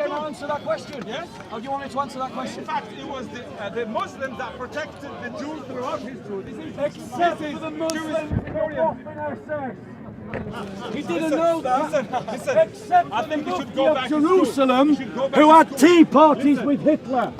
to answer that question? Yes. How do you want me to answer that question? In fact, it was the Muslims that protected the Jews throughout history. Except for the Muslims in SS. He didn't know that. Listen, Except I for think the you should Mufti go of back Jerusalem, to school. You should go back who to had school. tea parties with Hitler.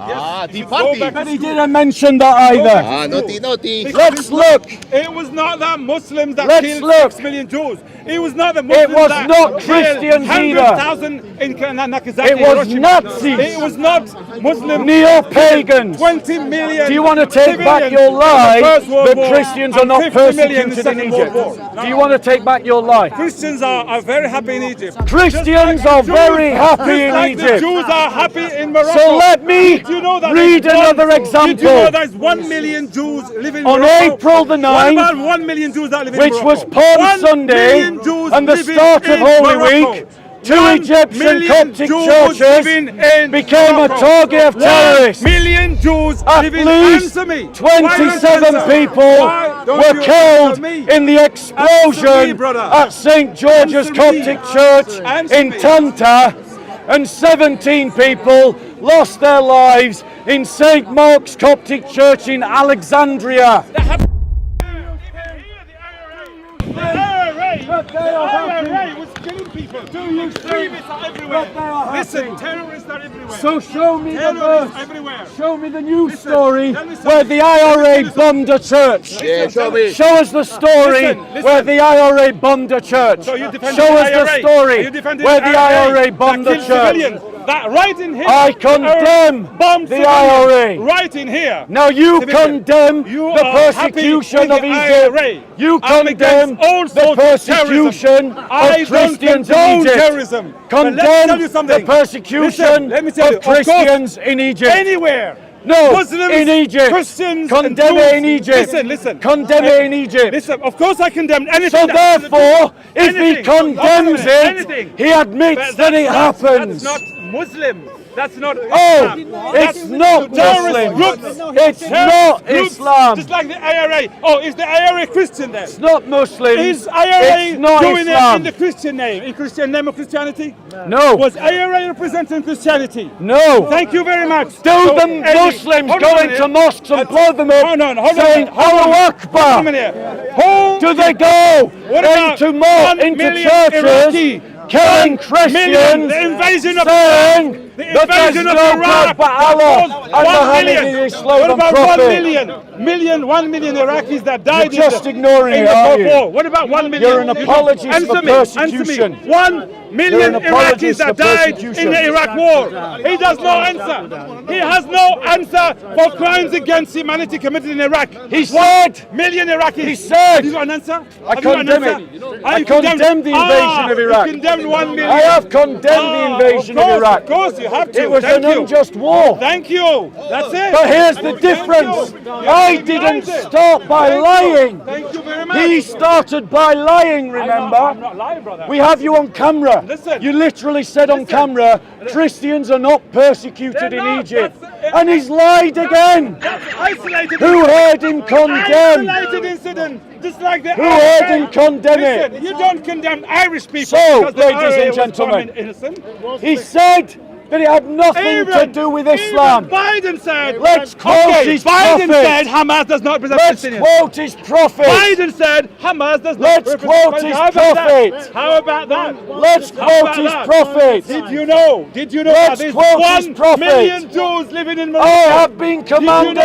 Tea party. But he didn't mention that either. Naughty. Let's look. It was not the Muslims that Let's killed look. 6 million Jews. It was not the Muslims was that not killed Christians either. 100,000 in Nagasaki. It was Hiroshima. Nazis. It was not Muslims. Neo-pagans. 20 million. Do you want to take back your lie that Christians are not 50 million persecuted in the Second World Egypt? War. Do you want to take back your lie? Christians are very happy in Egypt. Christians are very happy in Like the Egypt. Jews are happy in Morocco. So let me Did you know that read there's one- another Did you know example. there's 1 million Jews living in On Morocco? April the What 9th, about 1 million Jews that live in which Morocco? was Palm 1 Sunday million Jews and the living start of in Holy Morocco. Week, two 1 Egyptian million Coptic Jews churches living in became a Morocco. target of 1 terrorists. million Jews At living. least Answer me. 27 Why people don't were you killed answer me? in the Answer me, explosion brother. at St. George's Answer me. Coptic Church Answer in me. Tanta, and 17 people lost their lives in St. Mark's Coptic Church in Alexandria. The IRA was killing people. Extremists are everywhere. Listen, terrorists are everywhere. So show me the Terrorists verse. everywhere. Show me the news Listen, story tell me something. where the IRA bombed a church. Yeah, show me. Show us the story Listen. where the IRA bombed a church. So you defend Show the us IRA. the story You defend where the IRA bombed that a killed church. civilians. That right in here. I condemn bombed the civilians. IRA. Right in here. Now you Civilian. condemn You the are happy persecution with of the Egypt. IRA. You I'm condemn against all the sorts of persecution terrorism. I of Christians don't in condone Egypt. terrorism. But let me tell Condemn you the something. persecution Listen, let me tell you, of of course, Christians in Egypt. Anywhere. No, Muslims, in Egypt. Christians, Condemn and it Jews. in Egypt. Listen. Condemn it in Egypt. Listen, of course I condemn anything. So that- therefore, if he Anything. condemns it, Anything. he admits that it happens. That's not Muslim. That's not Oh, Islam. it's not terrorist Muslim. groups. It's not Groups, Islam. Just like the IRA. Oh, is the IRA Christian then? It's not Muslim. Is IRA It's not doing it Islam. in the Christian name? In Christian name of Christianity? No. Was IRA representing Christianity? No. Thank you very much. Do So, the any- Muslims hold go on a into minute. mosques and blow them up Hold on, hold on. saying hold on. Allahu Hold on a Akbar? minute. Who Do they go What about into 1 into million churches Iraqi? killing 1 Christians, million, the invasion of saying the that there's invasion of no Iraq God but Allah and 1 Muhammad million. is his What slogan about 1 prophet? million? 1 million Iraqis that died You're just ignoring in it, the aren't Gulf you? War. What about 1 million? You're an apologist Answer for me, persecution. Answer me. 1 million You're an Iraqis apologist that for died persecution. in the Iraq War. He does no answer. He has no answer for crimes against humanity committed in Iraq. He 1 said, million Iraqis. he said, Have you got an answer? I Have you got an condemn answer? it. Ah, I you condemn the invasion of Iraq. You condemned 1 million. I have condemned the invasion of Iraq. Of course, you have to. It was Thank an you. unjust war. Thank you. That's it. But here's the Thank difference. you. I didn't start by Thank lying. you. Thank you very much. He started by lying, I'm remember? not lying, brother. We have you on camera. Listen. You literally said on camera, Christians are not persecuted They're in not. Egypt. That's- And he's lied again. That's isolated. Who heard him condemn? Isolated incident. Just like the Who heard him condemn it? Listen, you don't condemn Irish people. So, because the ladies IRA and was gentlemen, bombing innocent. He said that it had nothing to do with Islam. Even Biden said. Let's quote his Biden prophet. said Hamas does not represent Let's Palestinians. quote his prophet. Biden said Hamas does not Let's represent quote Palestinians. his How about prophet. that? How about that? Let's How quote about his that? prophet. Did you know? Did you know Let's that there's quote his 1 prophet. million Jews living in Morocco? I have been commanded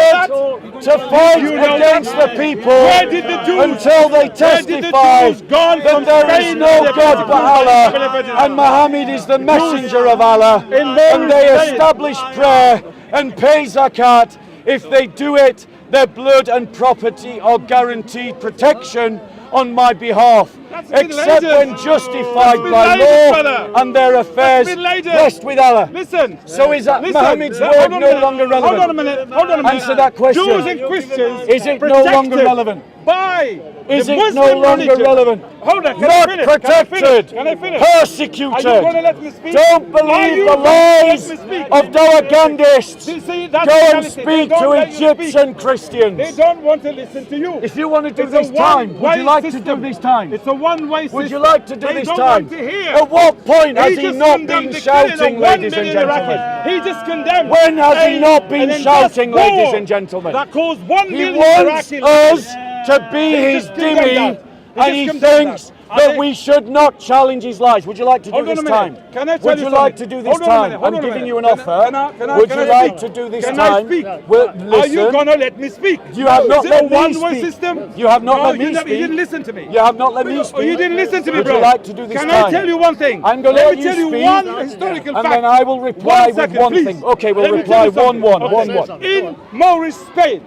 to fight Did you know against that? the people Where did the Jews- until they Where did the testify Jews gone from that there is Spain no to God but Allah and Muhammad is the messenger of Allah, In and they Spain. establish prayer and pay zakat. If they do it, their blood and property are guaranteed protection on my behalf, That's been except later. when justified That's been by later, law brother. and their affairs been later. rest with Allah. Listen. So is that Listen, Muhammad's hold word on a no minute. longer relevant? Hold on a minute. Hold on a minute. Answer that question. Jews and Christians Is it no protected longer relevant? By Is the it Muslim no longer religion. relevant? Hold on. Can I Not finish? protected, Can I finish? persecuted. Are you going to let me speak? Don't Are believe you the going to let lies me speak? of propagandists. See, that's Go and reality. They speak don't to let you speak. Egyptian Christians. They don't want to listen to you. If you want to do It's a this time, would you one-way like to do system. this time? It's a one-way system. Would you like to do They this don't time? want to hear. At what point has he just not condemned been the killing of shouting, 1 ladies and million gentlemen? Iraqis. He just condemned. When has he not been an unjust shouting, ladies war and gentlemen? That caused 1 He million wants Iraqis. us to be his just condemned dhimmi, that. and he just condemned thinks that. that we should not challenge his lies. Would you like to do Hold on this a time? minute. Can I tell Would you you like to something? do this Hold on a time? minute, hold I'm on a giving you an minute. offer. Can I Would you like speak? to do this Can time? I speak? Well, Are you listen. gonna let me speak? You have not Is it let a me one-way speak. system? You have not No, let me you speak. didn't listen to me. You have not let me speak. Oh, you didn't listen to me, Would bro. you like to do this Can time? I tell you one thing? I'm going to let let me you tell you speak, one historical and fact. then I will reply 1 with second, one please. thing. Okay, we'll Let me reply tell you something. 1-1. In Moorish Spain,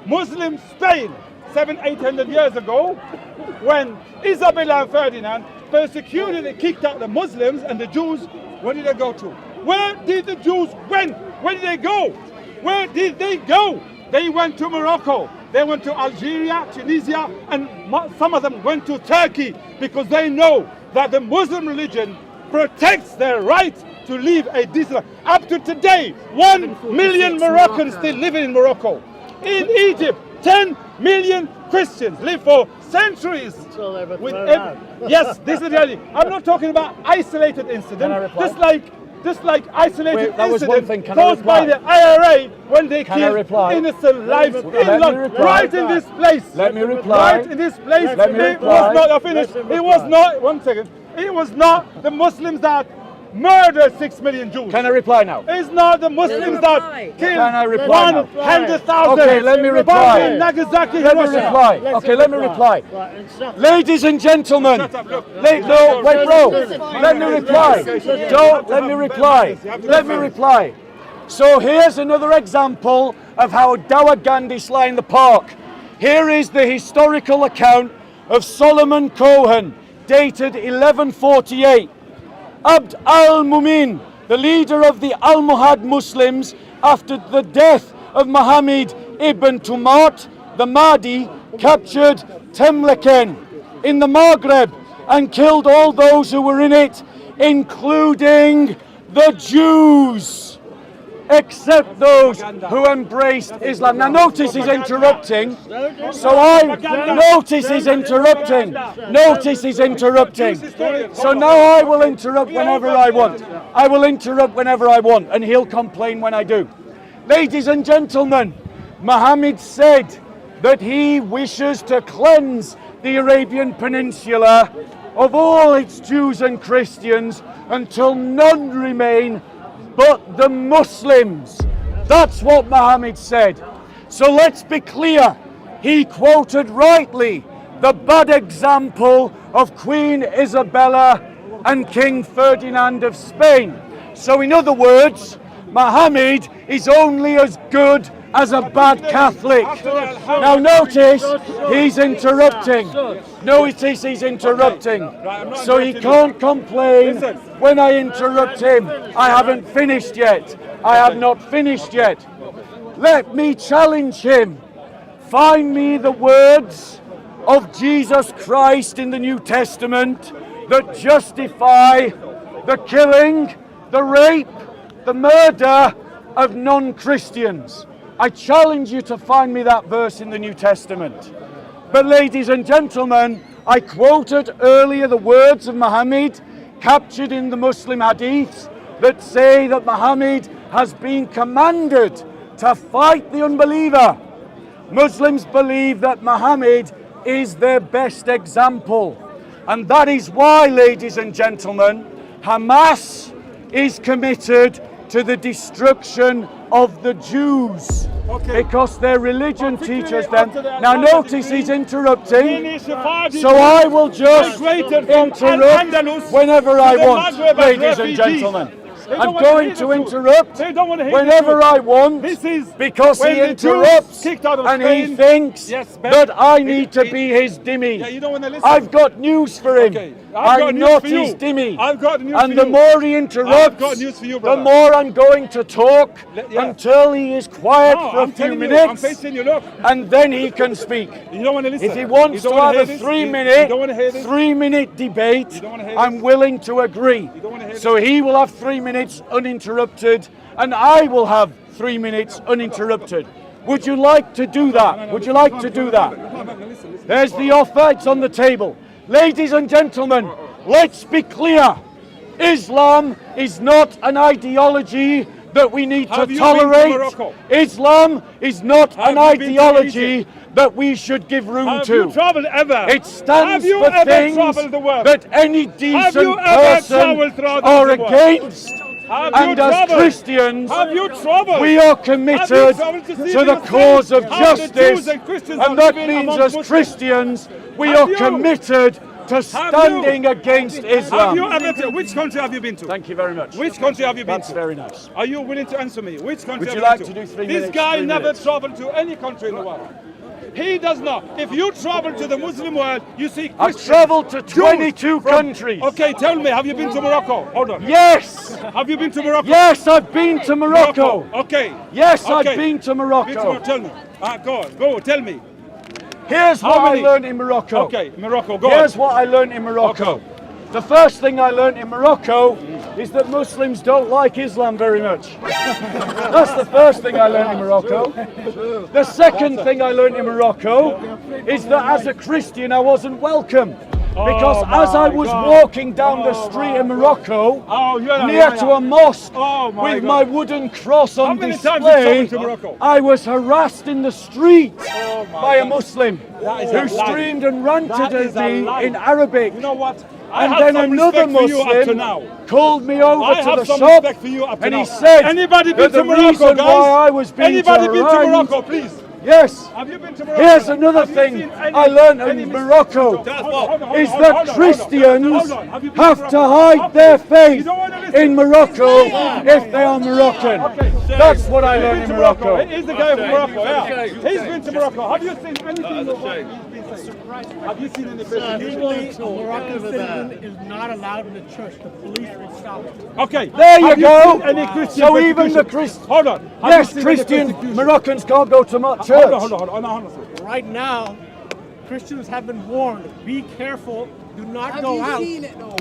Muslim Spain, 700-800 years ago, when Isabella and Ferdinand persecuted and kicked out the Muslims and the Jews, where did they go to? Where did the Jews went? Where did they go? Where did they go? They went to Morocco. They went to Algeria, Tunisia, and some of them went to Turkey because they know that the Muslim religion protects their right to live a decent life. Up to today, 1 million Moroccans still living in Morocco. In Egypt, 10 million Christians live for centuries. Yes, this is really. I'm not talking about isolated incident. Just like isolated Wait, that was one thing. incident Can I caused by reply? the IRA when they Can I killed reply? innocent lives in Let me London, reply. right in this place. Let me reply. Right in this place. Let me It reply. was not. I finished. It was not. 1 second. It was not the Muslims that murdered 6 million Jews. Can I reply now? It's not the Muslims that killed Can I reply now? 100,000. Okay, let me reply. bombing Nagasaki, Let me Hiroshima. reply. Okay, let me reply. Ladies and gentlemen, Shut up, look. no, wait, bro. Let me reply. Don't let me reply. Let me reply. So here's another example of how Dawa Gandhi sly in the park. Here is the historical account of Solomon Cohen, dated 1148. Abd al-Mumin, the leader of the Almohad Muslims, after the death of Muhammad ibn Tumat, the Mahdi, captured Temleken in the Maghreb and killed all those who were in it, including the Jews, except those who embraced Islam. Now notice he's interrupting. Notice he's interrupting. Notice he's interrupting. So now I will interrupt whenever I want. I will interrupt whenever I want, and he'll complain when I do. Ladies and gentlemen, Muhammad said that he wishes to cleanse the Arabian Peninsula of all its Jews and Christians until none remain but the Muslims. That's what Muhammad said. So let's be clear. He quoted rightly the bad example of Queen Isabella and King Ferdinand of Spain. So in other words, Muhammad is only as good as a bad Catholic. Now notice he's interrupting. Notice he's interrupting. So he can't complain when I interrupt him. I haven't finished yet. I have not finished yet. Let me challenge him. Find me the words of Jesus Christ in the New Testament that justify the killing, the rape, the murder of non-Christians. I challenge you to find me that verse in the New Testament. But ladies and gentlemen, I quoted earlier the words of Muhammad captured in the Muslim hadiths that say that Muhammad has been commanded to fight the unbeliever. Muslims believe that Muhammad is their best example. And that is why, ladies and gentlemen, Hamas is committed to the destruction of the Jews, because their religion teaches them. Now notice he's interrupting, so I will just interrupt whenever I want, ladies and gentlemen. I'm going to interrupt whenever I want, because he interrupts and he thinks that I need to be his dhimmi. I've got news for him. I'm not his dhimmi. And the more he interrupts, the more I'm going to talk until he is quiet for a few minutes, and then he can speak. If he wants to have a 3-minute debate, I'm willing to agree. So he will have 3 minutes uninterrupted, and I will have 3 minutes uninterrupted. Would you like to do that? Would you like to do that? There's the offer, it's on the table. Ladies and gentlemen, let's be clear. Islam is not an ideology that we need to tolerate. Islam is not an ideology that we should give room to. Have you traveled ever? It stands you for ever things traveled the world? that any decent you ever person traveled throughout are the world? against. Have you And as traveled? Christians, Have you traveled? we are Have committed you traveled to see to the for cause of yourself how the justice, Jews and Christians and are that living means amongst as Muslims? Christians, we Have are you? committed to standing against Have Islam. you ever? Which country have you been to? Thank you very much. Which country have you been That's to? very nice. Are you willing to answer me? Which country Would have you you like been to do 3 This minutes? guy 3 never minutes. traveled to any country in the world. He does not. If you travel to the Muslim world, you see I've Christians, travelled to Jews 22 from- countries. Okay, tell me, have you been to Morocco? Hold on. Yes! Have you been to Morocco? Yes, I've been to Morocco. Okay. Yes, Okay. I've been to Been to Morocco. Tell me. Go, tell me. Here's How what I many? learned in Morocco. Okay, Morocco, go Here's on. what I learned in Morocco. Okay. The first thing I learned in Morocco is that Muslims don't like Islam very much. That's the first thing I learned in Morocco. The second thing I learned in Morocco is that as a Christian I wasn't welcome. Because as I was walking down the street in Morocco, near to a mosque with my wooden cross on many times display, you traveled to Morocco? I was harassed in the street by a Muslim That is who a lie. screamed and ranted That is at a me lie. in Arabic. You know what? I And have then some another respect for you up to Muslim now. called me over I to have the some shop respect for you up to and now. he said Anybody been that to the Morocco, reason guys? why I was being Anybody been to harangued- Morocco, please? Yes. Have you been to Morocco? Here's another Have you thing seen any- I learned any in mis- Morocco Hold on, is hold that on. Christians Hold on. Have you been to have to Morocco? hide their You faith don't wanna listen. in Morocco if they are Moroccan. That's what I learned in Morocco. He's the guy from Morocco, yeah. He's been to Morocco. Have you seen anything of what he's been saying? Have you seen any persecution? Usually, a Moroccan citizen is not allowed in the church. The police will stop it. Okay. There you Have go. seen any Christian So even persecution? the Christians, Hold on. Have you yes, seen any Christian persecution? Moroccans can't go to church. Hold on. Right now, Christians have been warned. Be careful. Do not go out.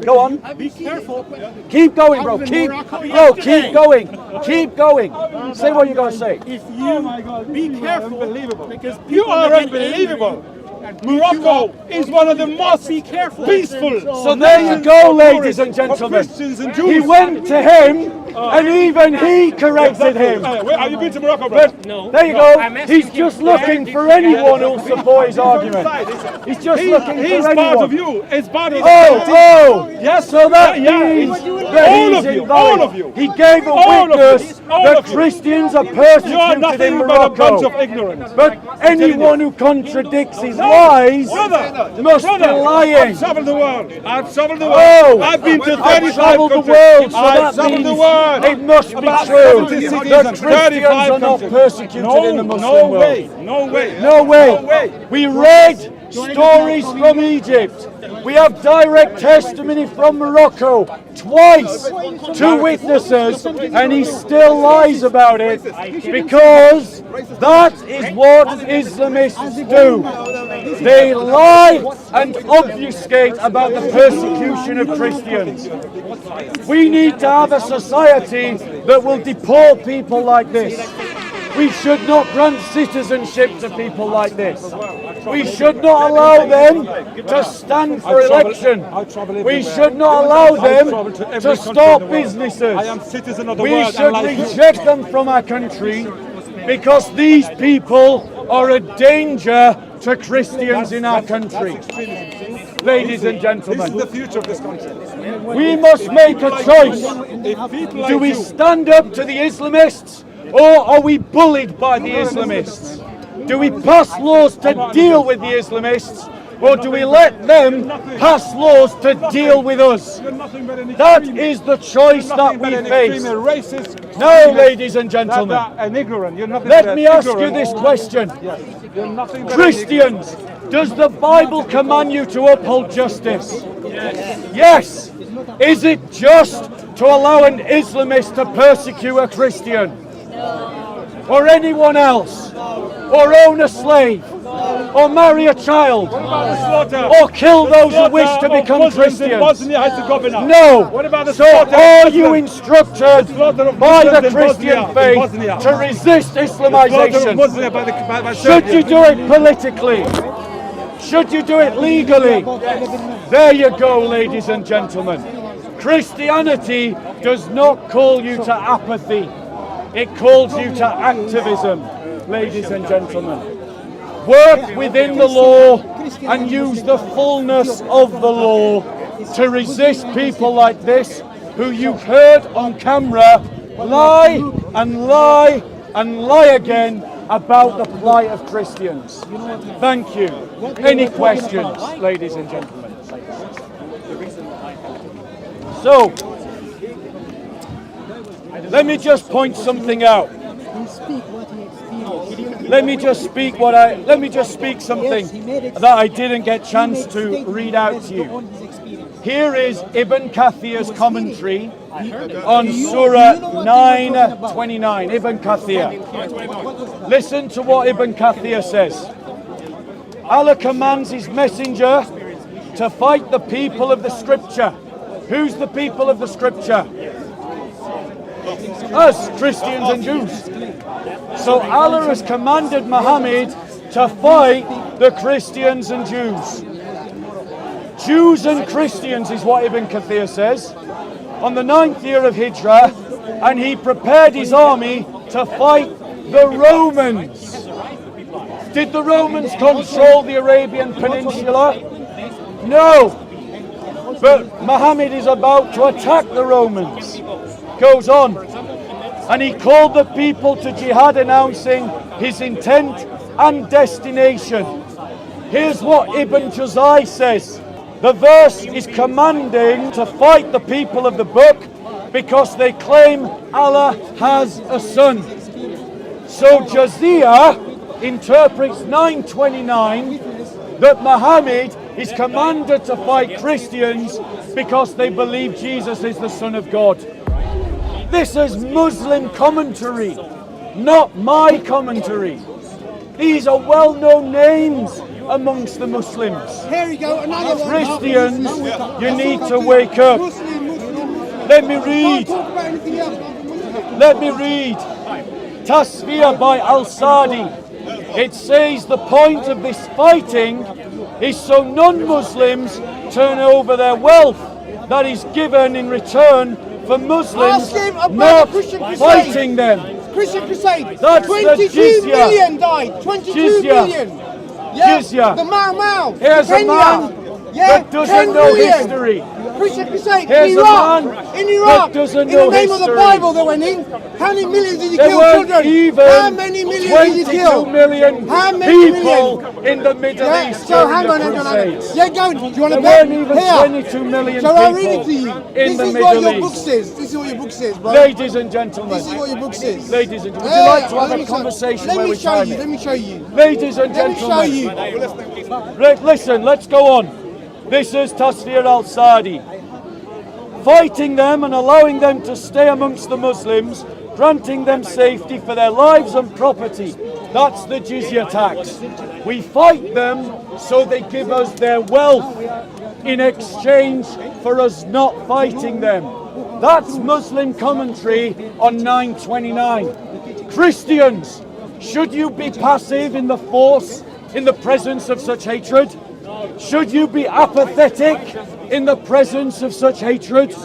Go on. Be careful. Keep going, bro. I was in Keep, Morocco bro. yesterday. Keep going. Keep going. Say what you gotta say. If you be You are careful, unbelievable. because You people are that get unbelievable. angry and beat you Morocco up, is one of the most be careful. peaceful. So there you go, ladies and gentlemen. Christians and He Jews. went to him, and even he corrected him. Wait, have you been to Morocco, brother? But there you go. He's just looking for anyone who'll support his argument. He's just looking He's for part of anyone. you. He's part of Oh, Yes, so that yeah, means he's- that all he's of you, invalid. all of you. He gave a All of you, witness all that of you. Christians are You are persecuted in nothing but a bunch Morocco. of ignorance. But anyone who contradicts his lies must be lying. I've traveled the world. I've traveled the world. Oh, I've been to I've 35 traveled the countries. world, so I've that traveled means the world. it must be About true 70 cities that and Christians 35 are not countries. persecuted in the Muslim no world. way, no way, No way. no way. We read stories from Egypt. We have direct testimony from Morocco. Twice, 2 witnesses, and he still lies about it because that is what Islamists do. They lie and obfuscate about the persecution of Christians. We need to have a society that will deport people like this. We should not grant citizenship to people like this. We should not allow them to stand for election. We should not allow them to stop businesses. I am citizen of the We world. should reject them from our country because these people are a danger to Christians in our country. Ladies and This is gentlemen, the future of this country. we must make a choice. If people like Do we you, stand up to the Islamists or are we bullied by the Islamists? Do we pass laws to deal with the Islamists or do we let them pass laws to deal with us? you're nothing but an That extremist. is the choice You're that nothing but we an face. extremist, racist. No, ladies and gentlemen. That, and ignorant. You're nothing Let but me ask you ignorant. this question. You're nothing but Christians, does the Bible command you to uphold justice? Yes. Is it just to allow an Islamist to persecute a Christian? Or anyone else? Or own a slave? or marry a child, The slaughter. or kill those who wish to Slaughter of become Muslims in Christians. Bosnia-Herzegovina. No. What about the So slaughter of are you Muslims? instructed slaughter of by the Muslims in Christian Bosnia, in faith Bosnia. to resist Slaughter of Islamization? Muslims by Should you Serbia. do it politically? Should you do it legally? There you go, ladies and gentlemen. Christianity does not call you to apathy. It calls you to activism, ladies and gentlemen. Work within the law and use the fullness of the law to resist people like this who you've heard on camera lie and lie and lie again about the plight of Christians. Thank you. Any questions, ladies and gentlemen? So, let me just point something out. Let me just speak something that I didn't get chance to read out to you. Here is Ibn Kathir's commentary on Surah 9:29. Ibn Kathir. Listen to what Ibn Kathir says. Allah commands his messenger to fight the people of the scripture. Who's the people of the scripture? Us, Christians and Jews. So Allah has commanded Muhammad to fight the Christians and Jews. Jews and Christians is what Ibn Kathir says. On the 9th year of Hijrah, and he prepared his army to fight the Romans. Did the Romans control the Arabian Peninsula? No. But Muhammad is about to attack the Romans. Goes on. And he called the people to jihad, announcing his intent and destination. Here's what Ibn Juzai says. The verse is commanding to fight the people of the book because they claim Allah has a son. So Jazia interprets 9:29 that Muhammad is commanded to fight Christians because they believe Jesus is the Son of God. This is Muslim commentary, not my commentary. These are well-known names amongst the Muslims. Here we go, another one. Christians, you need to wake up. Let me read. Let me read. Tasfiyah by Al-Sadi. It says the point of this fighting is so non-Muslims turn over their wealth that is given in return for Muslims not fighting them. Christian Crusade. That's 22 the jizya. million died. 22 Jizya. million. Yeah. Jizya. The Mau Mau. Here's a Kenya. man Yeah. that doesn't 10 know million. history. Christian Crusade Here's in a Iraq. man In Iraq. that doesn't in know the name of the history. Bible they went in. How many millions did you There kill weren't children? even How many millions did you 22 kill? million How many people million? in the Middle Yeah. East So during hang the on, hang on. Crusades. Yeah, go. Do you want to There bet? weren't even Here. 22 million So I'll read it to people you. in the This is what Middle your book East. says. This is what your book says, bro. Ladies and gentlemen, This is what your book says. ladies and gentlemen, would you like to have a conversation Let where me we show time you. it? Let me show you. Ladies and Let me show gentlemen, you. Listen, let's go on. This is Tasfir al-Sadi. Fighting them and allowing them to stay amongst the Muslims, granting them safety for their lives and property. That's the jizya tax. We fight them so they give us their wealth in exchange for us not fighting them. That's Muslim commentary on 9:29. Christians, should you be passive in the force, in the presence of such hatred? Should you be apathetic in the presence of such hatred?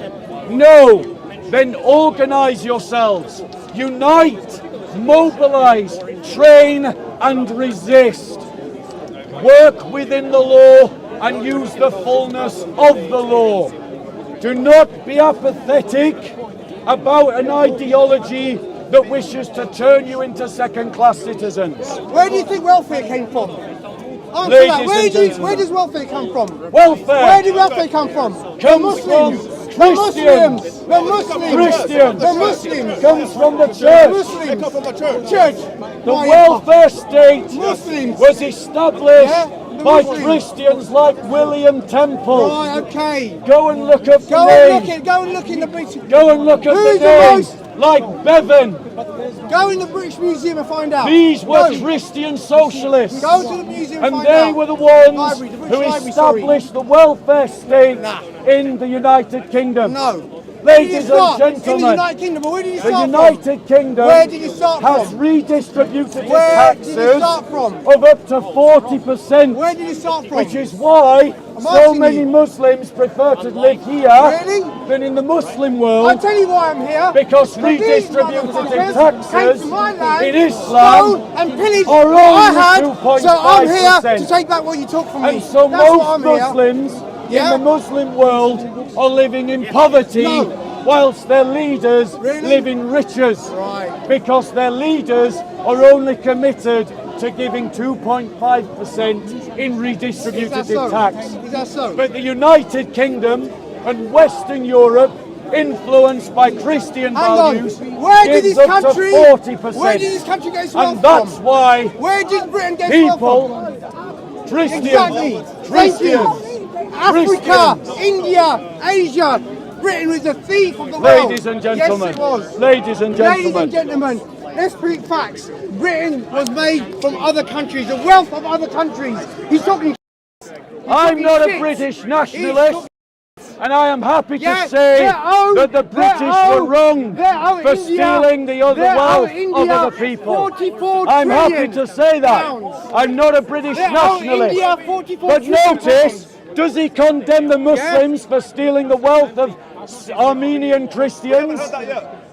No. Then organize yourselves. Unite, mobilize, train and resist. Work within the law and use the fullness of the law. Do not be apathetic about an ideology that wishes to turn you into second-class citizens. Where do you think welfare came from? Answer Ladies that. and gentlemen. Where does welfare come from? Welfare Where did welfare come from? comes from The Muslims. Christians. The Muslims. Christians. The Muslims. Comes from the The church. Muslims. Church. The Why- welfare state Muslims. was established Yeah, the by Muslims. Christians like William Temple. Right, okay. Go and look up the Go and names. look in the British. Go and look at Who's the the names like Bevan, Go in the British Museum and find out. These were Go. Christian socialists. Go to the museum And find they out. were the ones Library, the British who Library, sorry. established the welfare state Nah. in the United Kingdom. No. Ladies and In the gentlemen, United Kingdom, but where did you the start United Kingdom Where did you start has from? redistributed the Where did taxes you start from? of up to 40%, Where did you start from? which is why so asking many you. Muslims prefer to live here Really? than in the Muslim I'll world, tell you why I'm here. because These redistributed motherfuckers taxes came to my land, in Islam stole and pillaged are what I only had, 2.5%. so I'm here to take back what you took from me. And so That's why most I'm here. Muslims Yeah. in the Muslim world are living in poverty, No. whilst their leaders Really? live in riches. Right. Because their leaders are only committed to giving 2.5% in Is redistributed that so? tax. Is that so? But the United Kingdom and Western Europe, influenced by Christian Hang values, on. Where did gives this up country? to 40%. Where did this country get its wealth And that's from? why Where did Britain get its wealth people, from? Christians, Exactly. Thank you. Christians, Africa, Christians. India, Asia. Britain was a thief of the world. Ladies and gentlemen, Yes, it was. ladies and Ladies gentlemen, and gentlemen, let's speak facts. Britain was made from other countries, the wealth of other countries. He's talking. I'm not a shit. British He's nationalist, and I am happy Yeah, to say their own- that the British their were own- wrong their own for India- stealing the other their own wealth of India, other people. 44 I'm happy trillion to say that. pounds. I'm not a British Their own nationalist. India, 44 But trillion notice, pounds. does he condemn the Muslims for stealing the wealth of Armenian Christians?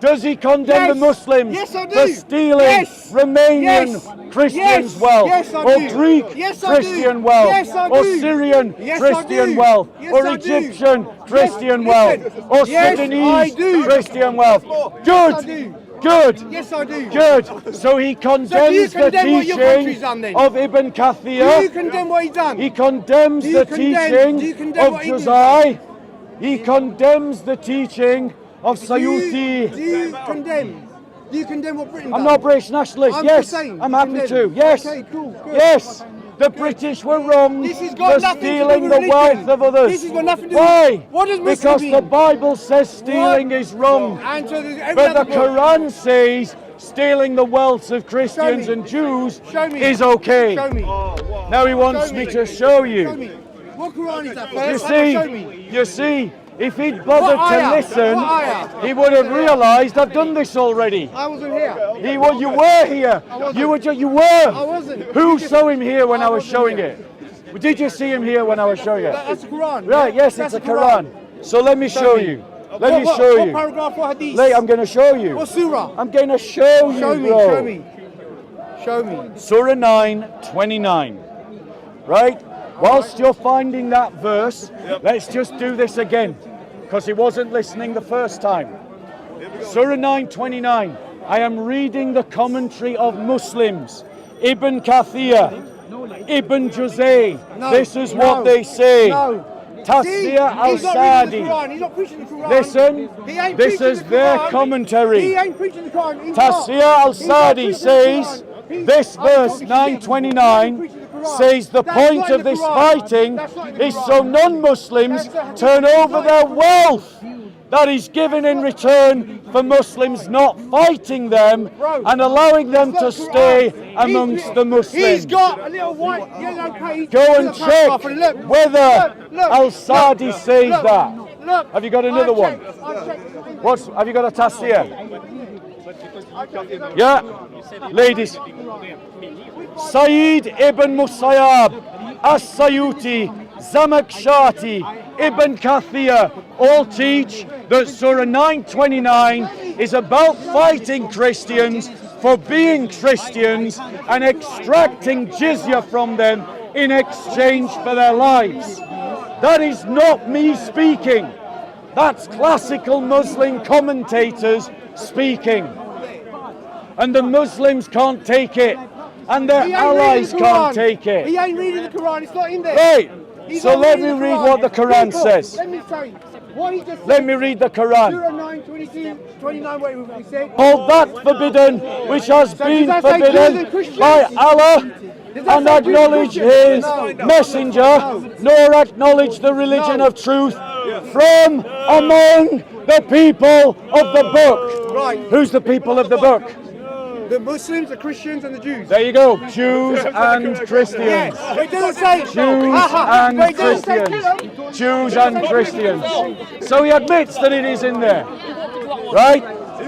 Does he condemn the Yes. Muslims Yes, I do. for stealing Yes. Romanian Yes. Christians' Yes. wealth, Yes, I or do. Greek Yes, I do. Christian wealth, Yes, I or do. Syrian Yes, I Christian do. wealth, Yes, or I do. Egyptian Christian Yes, wealth, listen. or Yes, I Sudanese do. Christian wealth? Yes, I Good, do. good. Yes, I do. Good. So he condemns the condemn what your country's done teaching then? of Ibn Do you Kathir. condemn what he's done? He condemns Do you the condemn- do you teaching condemn of what he did? Juzai. He condemns the teaching of Do Sayuti. you condemn? Do you condemn what Britain I'm done? not British nationalist. I'm Yes, just saying, I'm you happy condemn. to. Yes. Okay, cool, good. Yes. The British were wrong This has got for nothing to do stealing with the religion. wealth of others. This has got nothing to do with- Why? What does Muslim Because mean? the Bible says stealing is wrong. And so there's every But other the book. Quran says stealing the wealth of Christians me. and Jews Show me. is okay. Show me. Now he wants Show me me. to show Show you. me. What Quran is that You first? Show see, me. you see, if he'd bothered What to ayah? listen, What ayah? he would have realised I've done this already. I wasn't here. You were here. You were. You were. I wasn't. Who You just- saw him here when I was wasn't showing here. it? Did you see him here when I was showing it? That's the Quran. Right. yeah? Yes, That's it's a the Quran. So let me show me. you. Let me show What you. paragraph, what hadith? Wait, I'm going to show you. What surah? I'm going to show you, Show me, bro. show me. Show me. Surah 9:29. Right? Whilst you're finding that verse, let's just do this again, because he wasn't listening the first time. Surah 9:29. I am reading the commentary of Muslims. Ibn Kathir, Ibn Juzay. No, This is no, what they say. No. See, Taqiyya he's not reading the Sadi. Quran. He's not preaching the Quran. Listen, He ain't this preaching is the their Quran. commentary. He ain't preaching the Quran. He's not. Taqiyya He's not Sadi preaching the says, Quran. He's- this I'm verse talking shit. 9:29 He ain't preaching the Quran. says the That's point not in of the this Quran. fighting That's not in the is Quran. so non-Muslims That's turn not over in their the Quran. wealth that is given in return for Muslims not fighting them Bro, and allowing them to That's not stay Quran. amongst the He's Muslims. got a little white, yellow page. Go with and a check paragraph and look, whether look, Al-Sadi look, says look, that. Look, Have you got another I've one? checked, I've checked. What's, have you got a Taqiyya? Yeah, ladies. Sayyid ibn Musayyab, As-Sayuti, Zamakshati, Ibn Kathir all teach that Surah 9:29 is about fighting Christians for being Christians and extracting jizya from them in exchange for their lives. That is not me speaking. That's classical Muslim commentators speaking. And the Muslims can't take it. And their He ain't allies reading the can't Quran. take it. He ain't reading the Quran. It's not in there. Right. He's So not let me reading the read what the Quran People, says. Let me tell you. What he just Let said, me read the Quran. Surah 9, 22, 29, what he said. All that forbidden which has So been does that say Jews forbidden and Christians? by Allah Does that and say Jews and acknowledge Christians? his No. messenger, nor acknowledge the religion No. of truth from among the people of the book. Right. Who's the people of the book? The Muslims, the Christians, and the Jews. There you go. Jews and Christians. Yes. It doesn't say Jews and Christians. Jews and Christians. So he admits that it is in there. Right?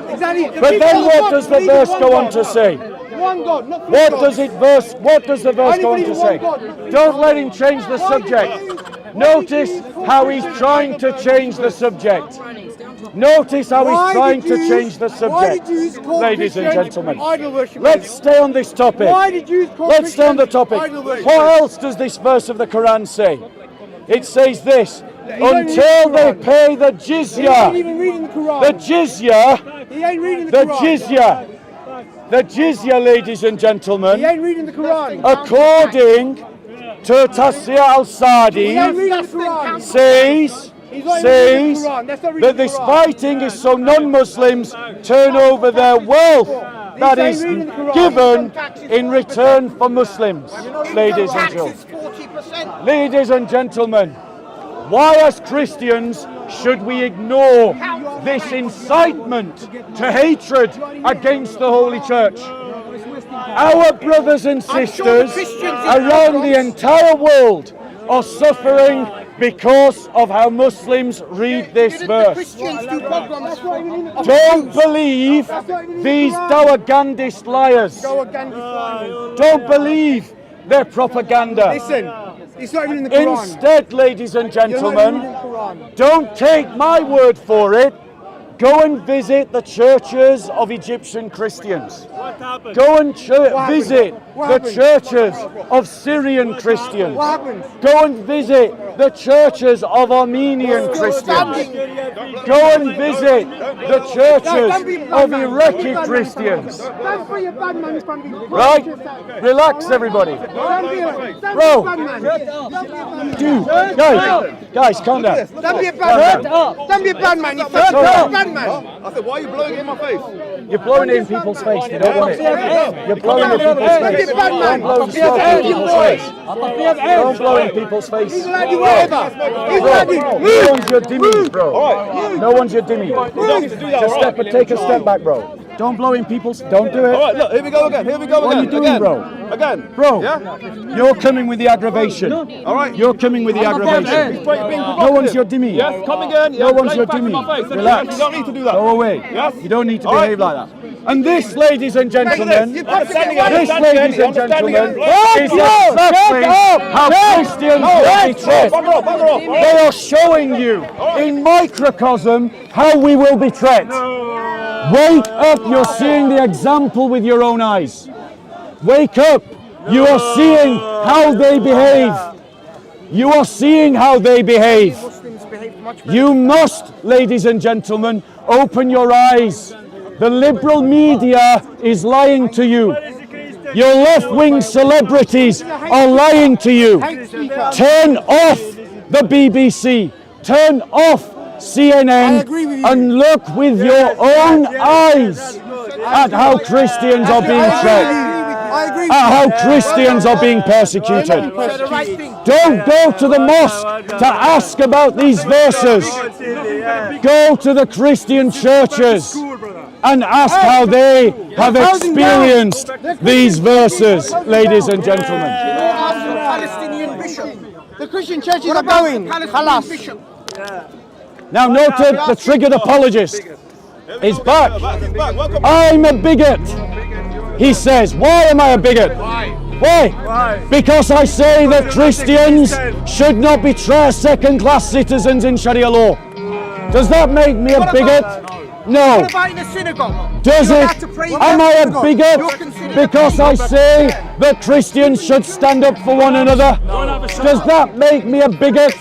Exactly. But then what does the verse go on to say? One God, not What does the verse go on to say? Don't let him change the subject. Notice how he's trying to change the subject. Notice how he's trying to change the subject. Ladies and gentlemen, let's stay on this topic. Let's stay on the topic. What else does this verse of the Quran say? It says this: until they pay the jizya. The jizya, the jizya, ladies and gentlemen, according to Taqiyya al-Sadi, says that this fighting is so non-Muslims turn over their wealth that is given in return for Muslims. Ladies and gentlemen, ladies and gentlemen, why as Christians should we ignore this incitement to hatred against the Holy Church? Our brothers and sisters around the entire world are suffering because of how Muslims read this verse. Don't believe these Dawagandist liars. Don't believe their propaganda. Listen, it's not even in the Quran. Instead, ladies and gentlemen, don't take my word for it. Go and visit the churches of Egyptian Christians. Go and visit the churches of Syrian Christians. Go and visit the churches of Armenian Christians. Go and visit the churches of Iraqi Christians. Right? Relax, everybody. Bro, dude, guys, calm down. Don't be a bad man. Don't be a bad man. You're a bad man. I said, why are you blowing it in my face? You're blowing it in people's face. They don't want it. You're blowing it in people's face. Don't blow smoke in people's face. Don't blow in people's face. No one's your dimmy, bro. No one's your dimmy. Just take a step back, bro. Don't blow in people's. Don't do it. All right, look, here we go again. Here we go again. What are you doing, bro? Again. Bro, Yeah? you're coming with the aggravation. All right. You're coming with the aggravation. No one's your dimmy. Yes, come again. No one's your dimmy. Relax. You don't need to do that. Go away. Yes? You don't need to All right. behave like that. And this, ladies and gentlemen, is exactly how Christians will be treated. They are showing you in microcosm how we will be treated. Wake up, you're seeing the example with your own eyes. Wake up, you are seeing how they behave. You are seeing how they behave. You must, ladies and gentlemen, open your eyes. The liberal media is lying to you. Your left-wing celebrities are lying to you. Turn off the BBC. Turn off CNN and look with your own eyes at how Christians are being treated. At how Christians are being persecuted. Don't go to the mosque to ask about these verses. Go to the Christian churches and ask how they have experienced these verses, ladies and gentlemen. The Christian churches are going. Halas. Now noted, the triggered apologist is back. I'm a bigot, he says. Why am I a bigot? Why? Because I say that Christians should not be treated as second-class citizens in Sharia law. Does that make me a bigot? No. What about in a synagogue? Does it? Am I a bigot because I say that Christians should stand up for one another? Does that make me a bigot?